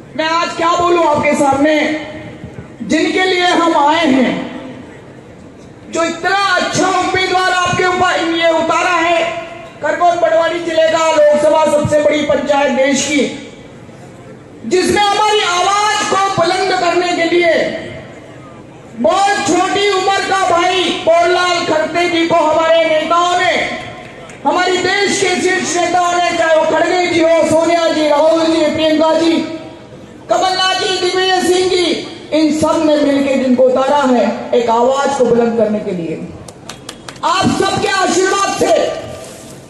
मैं आज क्या बोलूं आपके सामने, जिनके लिए हम आए हैं, जो इतना अच्छा उम्मीदवार आपके ऊपर ये उतारा है, खरगोन बड़वानी जिले का लोकसभा सबसे बड़ी पंचायत देश की, जिसमें हमारी आवाज को बुलंद करने के लिए बहुत छोटी उम्र का भाई पोललाल खड़गे जी को हमारे नेताओं ने, हमारी देश के शीर्ष नेताओं ने, चाहे वो खड़गे जी हो, सोनिया जी, राहुल जी, प्रियंका जी, कमलनाथ जी, दिग्विजय सिंह जी, इन सब ने मिलकर जिनको उतारा है एक आवाज को बुलंद करने के लिए। आप सबके आशीर्वाद से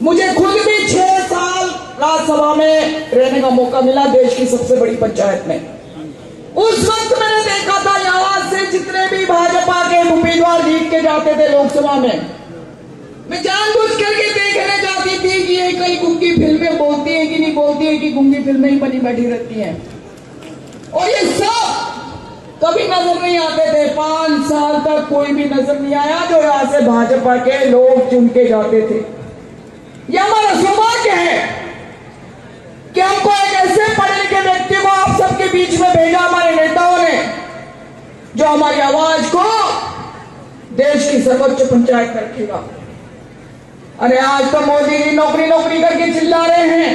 मुझे खुद भी 6 साल राज्यसभा में रहने का मौका मिला, देश की सबसे बड़ी पंचायत में। उस वक्त मैंने देखा था आवाज से जितने भी भाजपा के उम्मीदवार जीत के जाते थे लोकसभा में, मैं जानबूझ करके देखने जाती थी कि ये कई गुंगी फिल्में बोलती है कि नहीं बोलती है, कि गुंगी फिल्में ही बनी बैठी रहती हैं, और ये सब कभी नजर नहीं आते थे। 5 साल तक कोई भी नजर नहीं आया जो यहां से भाजपा के लोग चुन के जाते थे। यह हमारा सौभाग्य है कि हमको एक ऐसे पढ़े लिखे व्यक्ति को आप सबके बीच में भेजा हमारे नेताओं ने, जो हमारी आवाज को देश की सर्वोच्च पंचायत में रखेगा। अरे आज तो मोदी जी नौकरी नौकरी करके चिल्ला रहे हैं,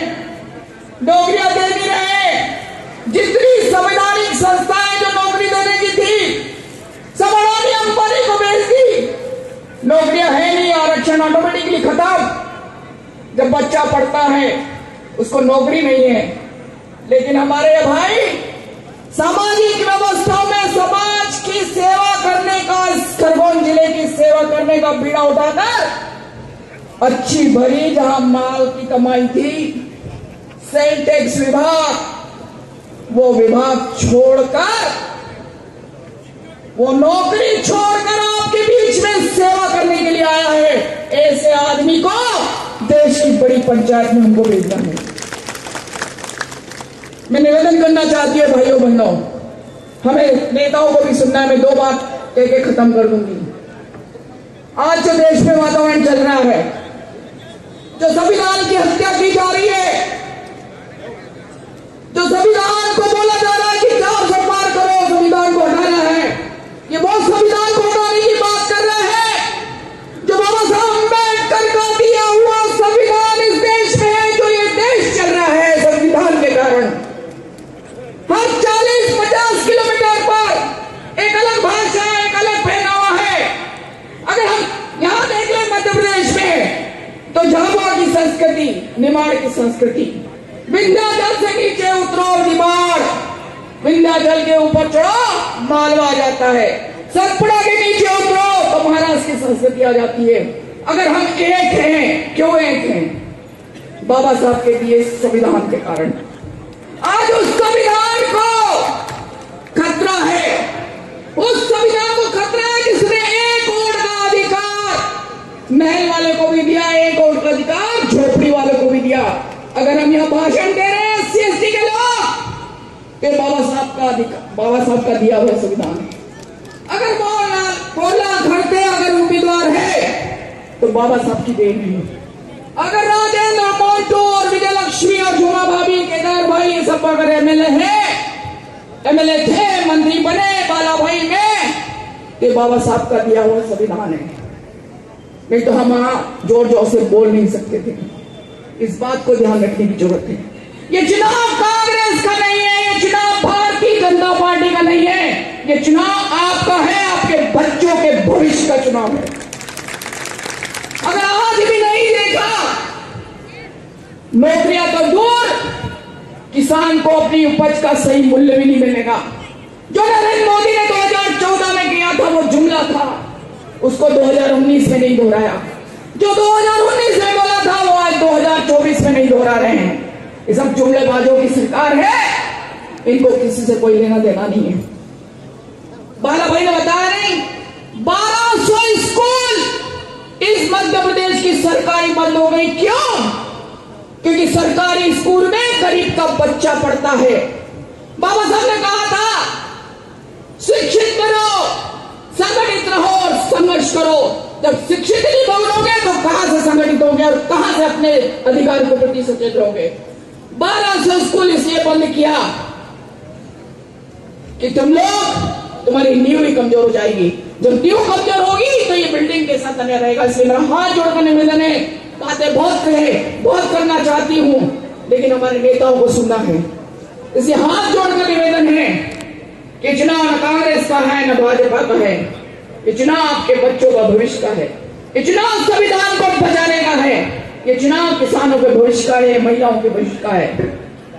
नौकरियां दे नहीं रहे। जितनी संवैधानिक संस्थाएं जो नौकरी देने की थी, सब अडानी अंबानी को भेज दी, नौकरियां है नहीं, आरक्षण ऑटोमेटिकली खत्म। जब बच्चा पढ़ता है उसको नौकरी नहीं है, लेकिन हमारे भाई सामाजिक व्यवस्था में समाज की सेवा करने का, इस खरगोन जिले की सेवा करने का बीड़ा उठाकर अच्छी भरी जहां माल की कमाई थी, सेल टैक्स विभाग, वो विभाग छोड़कर, वो नौकरी छोड़कर आपके बीच में सेवा करने के लिए आया है। ऐसे आदमी को देश की बड़ी पंचायत में उनको भेजना है। मैं निवेदन करना चाहती हूँ भाइयों बहनों, हमें नेताओं को भी सुनना है। मैं 2 बात कह के खत्म कर दूंगी। आज जो देश में वातावरण चल रहा है, जो संविधान की हत्या की जा रही है, जो संविधान को बोला जा रहा है कि 400 पार करो, संविधान को हटाना है, ये बहुत संविधान को हटाने की बात कर रहा है। जो बाबा साहब अम्बेडकर का दिया हुआ संविधान इस देश में है, जो ये देश चल रहा है संविधान के कारण। हर 40-50 किलोमीटर पर एक अलग भाषा, एक अलग पहनावा है। अगर हम यहां देख लें मध्य प्रदेश में, तो झाबुआ की संस्कृति, निमाड़ की संस्कृति, विंध्याचल से नीचे उतरो निमाड़, विंध्याचल के ऊपर चढ़ो मालवा आ जाता है, सतपुड़ा के नीचे उतरो तो महाराष्ट्र की संस्कृति आ जाती है। अगर हम एक हैं, क्यों एक हैं? बाबा साहब के दिए संविधान के कारण। आज उस संविधान को खतरा है, उस संविधान को खतरा है जिसने 1 वोट का अधिकार महल वाले को भी दिया, 1 वोट का अधिकार झोपड़ी वाले को भी दिया। अगर हम यहाँ भाषण दे रहे हैं SC/ST के लोग, तो बाबा साहब का अधिकार, बाबा साहब का दिया हुआ संविधान है। अगर पोललाल खड़गे अगर उम्मीदवार है तो बाबा साहब की देन है। अगर राजेंद्र मोन्टू और विजयलक्ष्मी और झूमा भाभी, केदार भाई, ये सब अगर एमएलए थे, मंत्री बने बाला भाई में, तो बाबा साहब का दिया हुआ संविधान है। नहीं तो हम जोर जोर से बोल नहीं सकते थे। इस बात को ध्यान रखने की जरूरत है। ये चुनाव कांग्रेस का नहीं है, ये चुनाव भारतीय जनता पार्टी का नहीं है, ये चुनाव आपका है, आपके बच्चों के भविष्य का चुनाव है। अगर आज भी नहीं देखा, नौकरियां तो दूर, किसान को अपनी उपज का सही मूल्य भी नहीं मिलेगा। जो नरेंद्र मोदी ने 2014 में किया था वो जुमला था, उसको 2019 में नहीं दोहराया। जो 2019 में बोला था वो आज 2024 में नहीं दोहरा रहे हैं। ये सब जुमलेबाजों की सरकार है, इनको किसी से कोई लेना देना नहीं है। बाला भाई ने बताया नहीं, 1200 स्कूल इस मध्य प्रदेश की सरकारी बंद हो गई। क्यों? क्योंकि सरकारी स्कूल में गरीब का बच्चा पढ़ता है। बाबा साहब ने कहा था शिक्षित करो, संगठित रहो और संघर्ष करो। जब शिक्षित नहीं बनोगे तो कहां से संगठित होगे और कहां से अपने अधिकार के प्रति सचेत रहोगे। 1200 स्कूल इसलिए बंद किया कि तुम्हारी नींव ही कमजोर हो जाएगी। जब नींव कमजोर होगी तो ये बिल्डिंग के साथ नहीं रहेगा। इसलिए मेरा हाथ जोड़कर निवेदन है, बातें बहुत कहे, बहुत करना चाहती हूं, लेकिन हमारे नेताओं को सुनना है। इसलिए हाथ जोड़कर निवेदन है कि चुनाव न कांग्रेस का है न भाजपा का है, ये चुनाव आपके बच्चों का भविष्य का है, ये चुनाव संविधान को बचाने का है, ये चुनाव किसानों के भविष्य का है, महिलाओं के भविष्य का है।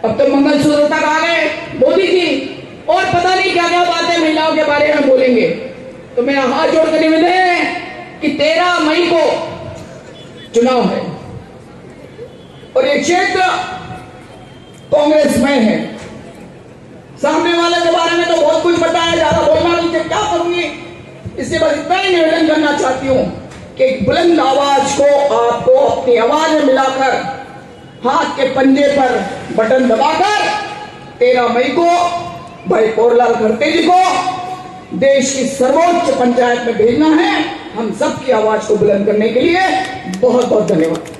अब तो मंगलसूत्र तक आ गए मोदी जी, और पता नहीं क्या क्या बातें महिलाओं के बारे में बोलेंगे। तो मेरा हाथ जोड़कर निवेदन है कि 13 मई को चुनाव है और ये क्षेत्र कांग्रेस में है। सामने वाले के बारे में तो बहुत कुछ बताया, ज्यादा बोलना नहीं चाहिए, क्या करूंगी। इससे बस इतना ही निवेदन करना चाहती हूं कि बुलंद आवाज को आपको अपनी आवाज में मिलाकर हाथ के पंजे पर बटन दबाकर 13 मई को भाई कोरलाल खड़ते जी को देश की सर्वोच्च पंचायत में भेजना है। हम सबकी आवाज को बुलंद करने के लिए बहुत बहुत धन्यवाद।